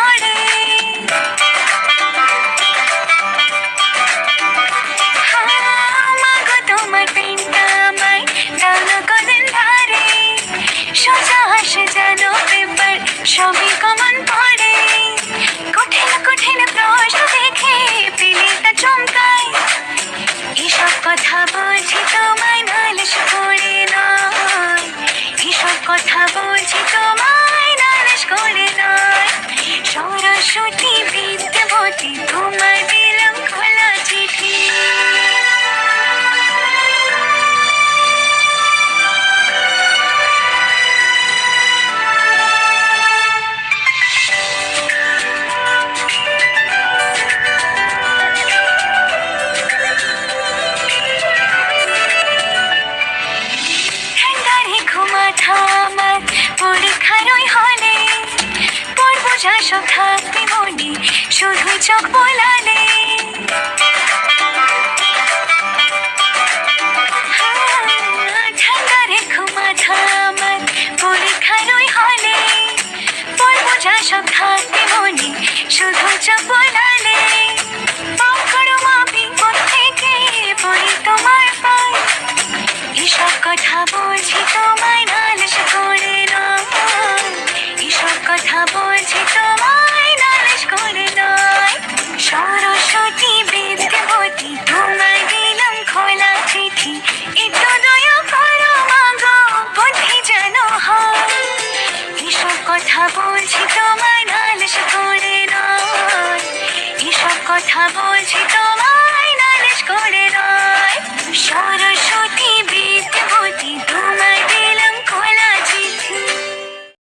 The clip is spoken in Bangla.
পড়ে। মাগো তোমার পেনটা আমায় দাও না কদিন ধারে, সোজা আসে যেন পেপার সবই কমন পড়ে। কঠিন কঠিন প্রশ্ন দেখে পেলে তা চমকায়, এসব কথা বলছি তোমায় নালিশ করে নয়, এসব কথা বলছি তোমায় নালিশ করে নয়। সরস্বতী বিদ্যাবতী তোমায় দিলাম খোলা চিঠি। আমার পরীক্ষার ওই হলে পড়বো যা সব থাকবে মনে, শুধুই চোখ বোলালে। ঠান্ডা রেখো মাথা আমার পরীক্ষার ওই হলে পড়বো যা সব থাকবে মনে, শুধুই চোখ বোলালে। পাকড়ো মাপি থেকে পড়ি তোমার পায়, এসব কথা বলছি তোমায় নালিশ করে নয়, এসব কথা বলছি তোমায় নালিশ করে নয়। সরস্বতী বিদ্যাবতী তোমায় দিলাম খোলা চিঠি, একটু দয়া করো মাগো বুদ্ধি যেন হয়, এসব কথা বলছি তোমায় নালিশ করে নয়, এসব কথা বলছি তোমায় নালিশ করে